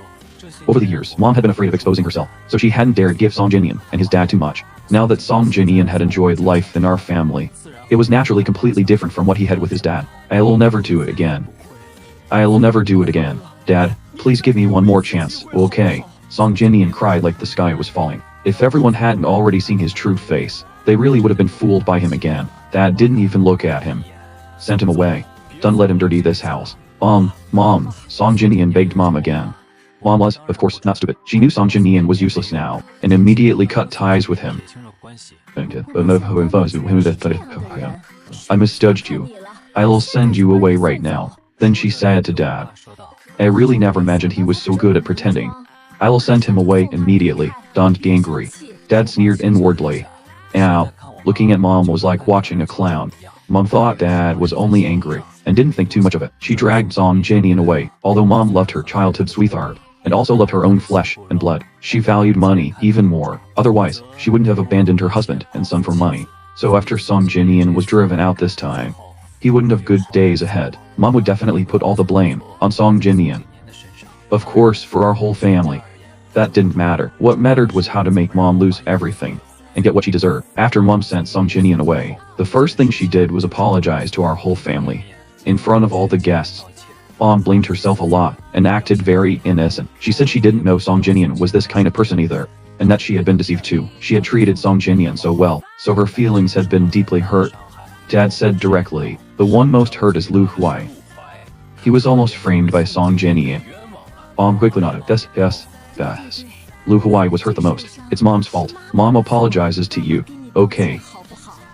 over the years, Mom had been afraid of exposing herself, so she hadn't dared give Song Jinian and his dad too much. Now that Song Jinian had enjoyed life in our family, it was naturally completely different from what he had with his dad. I'll never do it again. I'll never do it again. Dad, please give me one more chance, okay? Song Jinian cried like the sky was falling. If everyone hadn't already seen his true face, they really would have been fooled by him again. Dad didn't even look at him. Sent him away. Don't let him dirty this house. Mom, Song Jinian begged Mom again. Mom was, of course, not stupid. She knew Song Jinian was useless now, and immediately cut ties with him. I misjudged you. I'll send you away right now. Then she said to Dad, I really never imagined he was so good at pretending. I'll send him away immediately. Don't be angry. Dad sneered inwardly. Ow. Looking at Mom was like watching a clown. Mom thought Dad was only angry, and didn't think too much of it. She dragged Song Jinian away, although Mom loved her childhood sweetheart, and also loved her own flesh and blood. She valued money even more. Otherwise, she wouldn't have abandoned her husband and son for money. So after Song Jinian was driven out this time, he wouldn't have good days ahead. Mom would definitely put all the blame on Song Jinian. Of course, for our whole family. That didn't matter. What mattered was how to make Mom lose everything and get what she deserved. After Mom sent Song Jinian away, the first thing she did was apologize to our whole family in front of all the guests. Mom blamed herself a lot and acted very innocent. She said she didn't know Song Jinian was this kind of person either, and that she had been deceived too. She had treated Song Jinian so well, so her feelings had been deeply hurt. Dad said directly, the one most hurt is Lu Huai. He was almost framed by Song Jinian. Mom quickly nodded. Yes. Lu Huai was hurt the most. It's Mom's fault. Mom apologizes to you. Okay.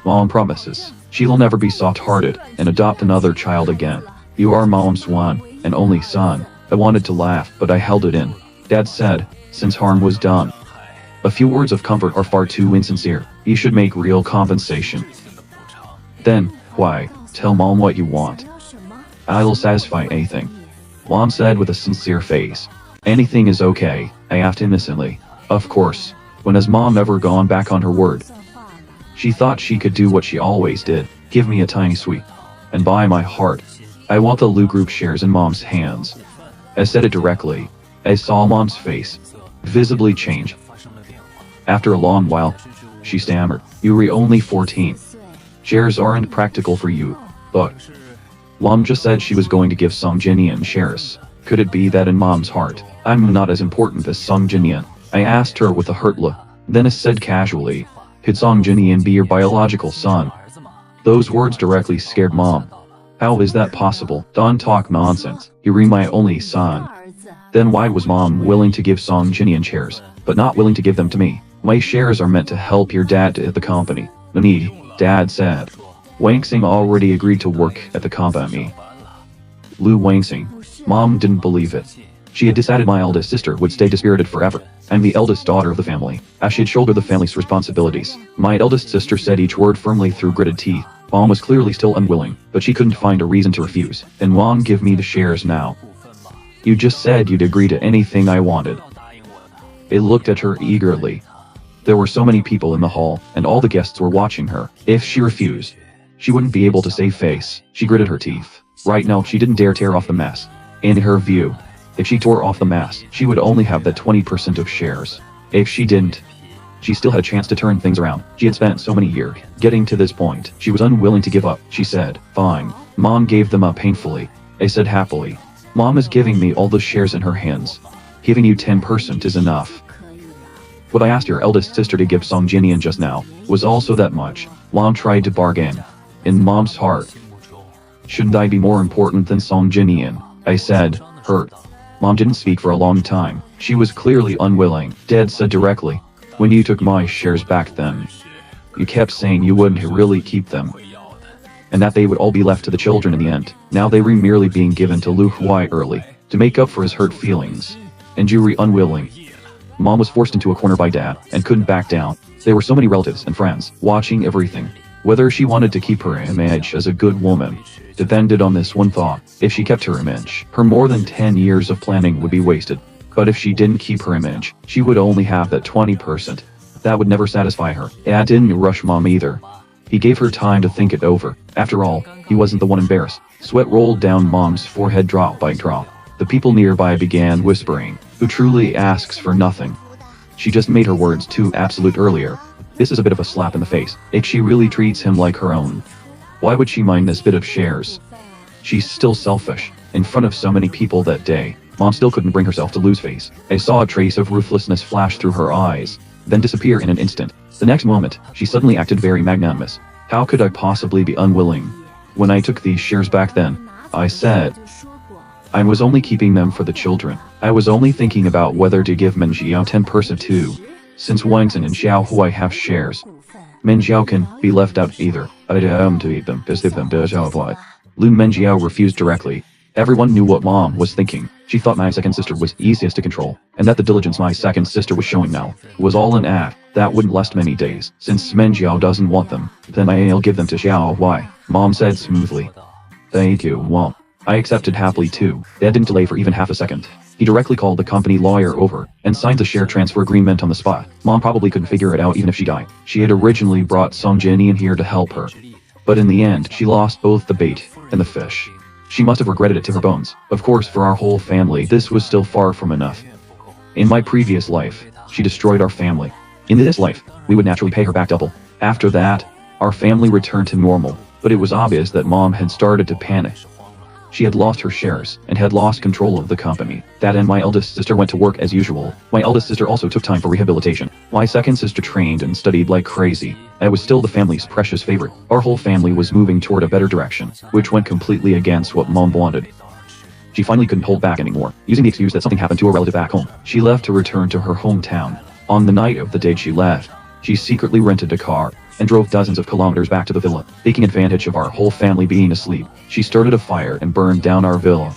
Mom promises she'll never be soft-hearted and adopt another child again. You are Mom's one and only son. I wanted to laugh, but I held it in. Dad said, since harm was done. A few words of comfort are far too insincere. You should make real compensation. Then, why, tell Mom what you want. I'll satisfy anything. Mom said with a sincere face. Anything is okay, I asked innocently. Of course. When has mom ever gone back on her word? She thought she could do what she always did, give me a tiny sweet. And buy my heart. I want the Lu group shares in mom's hands. I said it directly. I saw mom's face visibly change. After a long while, she stammered, "You're only 14. Shares aren't practical for you, but..." Mom just said she was going to give Song Jinian shares. Could it be that in mom's heart, I'm not as important as Song Jinian? I asked her with a hurt look. Then I said casually, "Could Song Jinian be your biological son?" Those words directly scared mom. How is that possible? Don't talk nonsense. You're my only son. Then why was mom willing to give Song Jinian shares, but not willing to give them to me? My shares are meant to help your dad at the company. Nani? Dad said. Wang Xing already agreed to work at the company. Lu Wang Xing. Mom didn't believe it. She had decided my eldest sister would stay dispirited forever. I'm the eldest daughter of the family. I should shoulder the family's responsibilities. My eldest sister said each word firmly through gritted teeth. Mom was clearly still unwilling, but she couldn't find a reason to refuse. And Wong, give me the shares now. You just said you'd agree to anything I wanted. I looked at her eagerly. There were so many people in the hall, and all the guests were watching her. If she refused, she wouldn't be able to save face. She gritted her teeth. Right now, she didn't dare tear off the mask. In her view, if she tore off the mask, she would only have that 20% of shares. If she didn't, she still had a chance to turn things around. She had spent so many years getting to this point. She was unwilling to give up. She said, "Fine." Mom gave them up painfully. I said happily, "Mom is giving me all the shares in her hands. Giving you 10% is enough." What I asked your eldest sister to give Song Jinian just now was also that much. Mom tried to bargain. In mom's heart, shouldn't I be more important than Song Jinian? I said, hurt. Mom didn't speak for a long time. She was clearly unwilling. Dad said directly, "When you took my shares back then, you kept saying you wouldn't really keep them, and that they would all be left to the children in the end. Now they were merely being given to Lu Huai early, to make up for his hurt feelings. And you were unwilling." Mom was forced into a corner by Dad, and couldn't back down. There were so many relatives and friends, watching everything. Whether she wanted to keep her image as a good woman depended on this one thought. If she kept her image, her more than 10 years of planning would be wasted. But if she didn't keep her image, she would only have that 20%. That would never satisfy her. Dad didn't rush Mom either. He gave her time to think it over. After all, he wasn't the one embarrassed. Sweat rolled down Mom's forehead drop by drop. The people nearby began whispering, "Who truly asks for nothing?" She just made her words too absolute earlier. This is a bit of a slap in the face. If she really treats him like her own, why would she mind this bit of shares? She's still selfish. In front of so many people that day, Mom still couldn't bring herself to lose face. I saw a trace of ruthlessness flash through her eyes, then disappear in an instant. The next moment, she suddenly acted very magnanimous. How could I possibly be unwilling? When I took these shares back then, I said, I was only keeping them for the children. I was only thinking about whether to give Men Xiao 10% too. Since Wangzhen and Xiao Huai have shares, Men Xiao can be left out either. I am to eat them, because them to Xiao Huai. Lu Menjiao refused directly. Everyone knew what Mom was thinking. She thought my second sister was easiest to control, and that the diligence my second sister was showing now was all an act that wouldn't last many days. Since Menjiao doesn't want them, then I'll give them to Xiao Huai, Mom said smoothly. Thank you, Mom. I accepted happily too. Dad didn't delay for even half a second. He directly called the company lawyer over and signed the share transfer agreement on the spot. Mom probably couldn't figure it out even if she died. She had originally brought Song Jinian here to help her, but in the end she lost both the bait and the fish. She must have regretted it to her bones. Of course, for our whole family this was still far from enough. In my previous life, she destroyed our family. In this life, we would naturally pay her back double. After that, our family returned to normal, but it was obvious that Mom had started to panic. She had lost her shares, and had lost control of the company. Dad and my eldest sister went to work as usual. My eldest sister also took time for rehabilitation. My second sister trained and studied like crazy. I was still the family's precious favorite. Our whole family was moving toward a better direction, which went completely against what Mom wanted. She finally couldn't hold back anymore. Using the excuse that something happened to a relative back home, she left to return to her hometown. On the night of the day she left, she secretly rented a car and drove dozens of kilometers back to the villa. Taking advantage of our whole family being asleep, she started a fire and burned down our villa.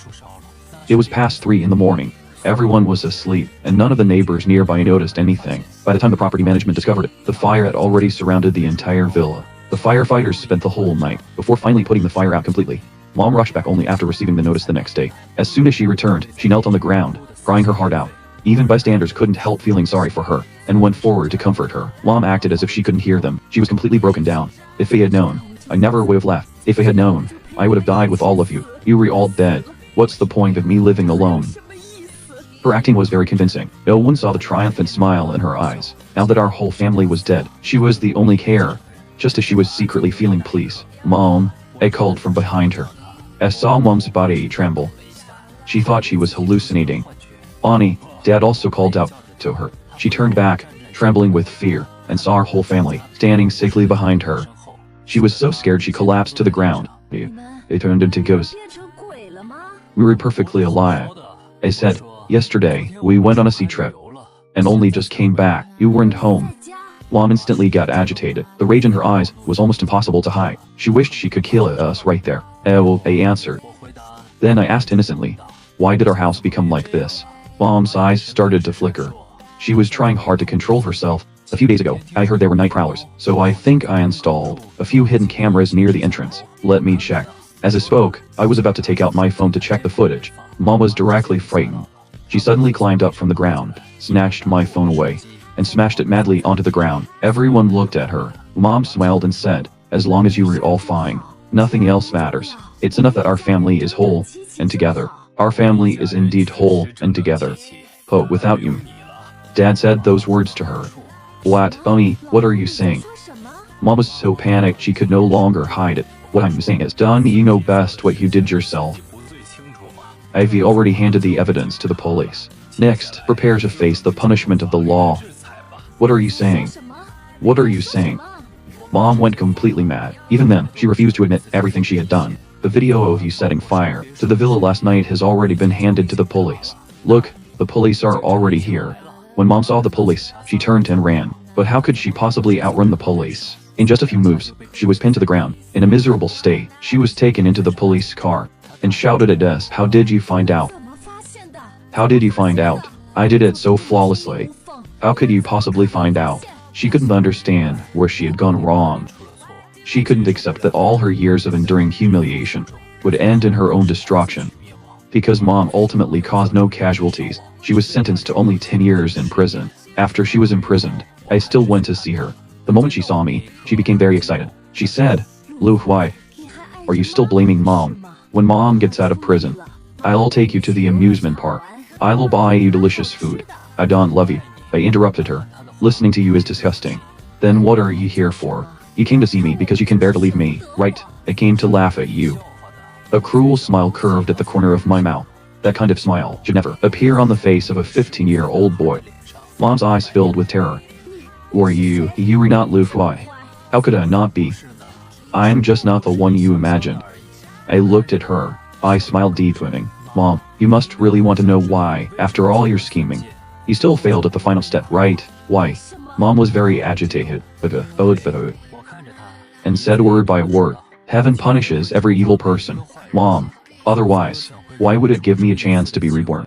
It was past 3 in the morning. Everyone was asleep, and none of the neighbors nearby noticed anything. By the time the property management discovered it, the fire had already surrounded the entire villa. The firefighters spent the whole night before finally putting the fire out completely. Mom rushed back only after receiving the notice the next day. As soon as she returned, she knelt on the ground, crying her heart out. Even bystanders couldn't help feeling sorry for her. and went forward to comfort her. Mom acted as if she couldn't hear them. She was completely broken down. If I had known, I never would have left. If I had known, I would have died with all of you. You were all dead. What's the point of me living alone? Her acting was very convincing. No one saw the triumphant smile in her eyes. Now that our whole family was dead, she was the only care. Just as she was secretly feeling pleased. Mom, I called from behind her. I saw Mom's body tremble. She thought she was hallucinating. Bonnie, Dad also called out to her. She turned back, trembling with fear, and saw our whole family standing safely behind her. She was so scared she collapsed to the ground. They turned into ghosts. We were perfectly alive. I said, yesterday, we went on a sea trip, and only just came back. You weren't home. Mom instantly got agitated. The rage in her eyes was almost impossible to hide. She wished she could kill us right there. Oh, I answered. Then I asked innocently, why did our house become like this? Mom's eyes started to flicker. She was trying hard to control herself. A few days ago, I heard there were night prowlers, so I think I installed a few hidden cameras near the entrance. Let me check. As I spoke, I was about to take out my phone to check the footage. Mom was directly frightened. She suddenly climbed up from the ground, snatched my phone away, and smashed it madly onto the ground. Everyone looked at her. Mom smiled and said, as long as you were all fine, nothing else matters. It's enough that our family is whole and together. Our family is indeed whole and together. But without you. Dad said those words to her. What, Bonnie, what are you saying? Mom was so panicked she could no longer hide it. What I'm saying is, Don, you know best what you did yourself. I've already handed the evidence to the police. Next, prepare to face the punishment of the law. What are you saying? What are you saying? Mom went completely mad. Even then, she refused to admit everything she had done. The video of you setting fire to the villa last night has already been handed to the police. Look, the police are already here. When Mom saw the police, she turned and ran. But how could she possibly outrun the police? In just a few moves, she was pinned to the ground. In a miserable state, she was taken into the police car and shouted at us, how did you find out? How did you find out? I did it so flawlessly. How could you possibly find out? She couldn't understand where she had gone wrong. She couldn't accept that all her years of enduring humiliation would end in her own destruction. Because Mom ultimately caused no casualties, she was sentenced to only 10 years in prison. After she was imprisoned, I still went to see her. The moment she saw me, she became very excited. She said, Lou, why are you still blaming Mom? When Mom gets out of prison, I'll take you to the amusement park. I'll buy you delicious food. I don't love you. I interrupted her. Listening to you is disgusting. Then what are you here for? You came to see me because you can bear to leave me, right? I came to laugh at you. A cruel smile curved at the corner of my mouth. That kind of smile should never appear on the face of a 15-year-old boy. Mom's eyes filled with terror. Or you were not Lou. Why? How could I not be? I'm just not the one you imagined. I looked at her. I smiled deepening. Mom, you must really want to know why, after all your scheming. You still failed at the final step, right? Why? Mom was very agitated, and said word by word, heaven punishes every evil person. Mom, otherwise, why would it give me a chance to be reborn?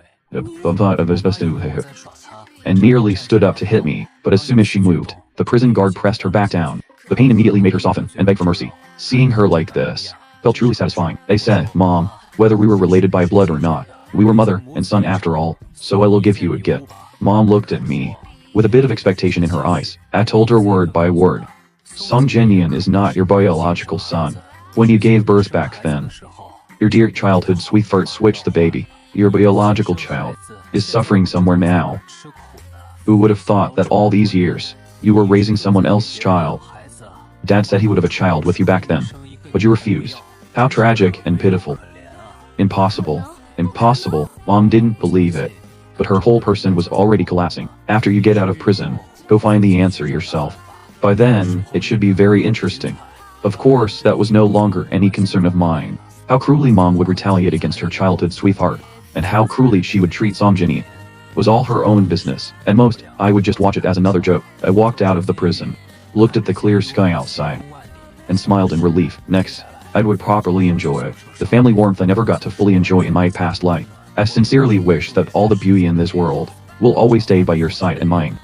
And nearly stood up to hit me, but as soon as she moved, the prison guard pressed her back down. The pain immediately made her soften and beg for mercy. Seeing her like this felt truly satisfying. I said, Mom, whether we were related by blood or not, we were mother and son after all, so I will give you a gift. Mom looked at me with a bit of expectation in her eyes. I told her word by word. Song Jinyan is not your biological son. When you gave birth back then, your dear childhood sweetheart switched the baby. Your biological child is suffering somewhere now. Who would have thought that all these years, you were raising someone else's child? Dad said he would have a child with you back then, but you refused. How tragic and pitiful. Impossible. Impossible. Mom didn't believe it, but her whole person was already collapsing. After you get out of prison, go find the answer yourself. By then, it should be very interesting. Of course, that was no longer any concern of mine. How cruelly Mom would retaliate against her childhood sweetheart, and how cruelly she would treat Song Jinyan, was all her own business. At most, I would just watch it as another joke. I walked out of the prison, looked at the clear sky outside, and smiled in relief. Next, I would properly enjoy the family warmth I never got to fully enjoy in my past life. I sincerely wish that all the beauty in this world will always stay by your side and mine.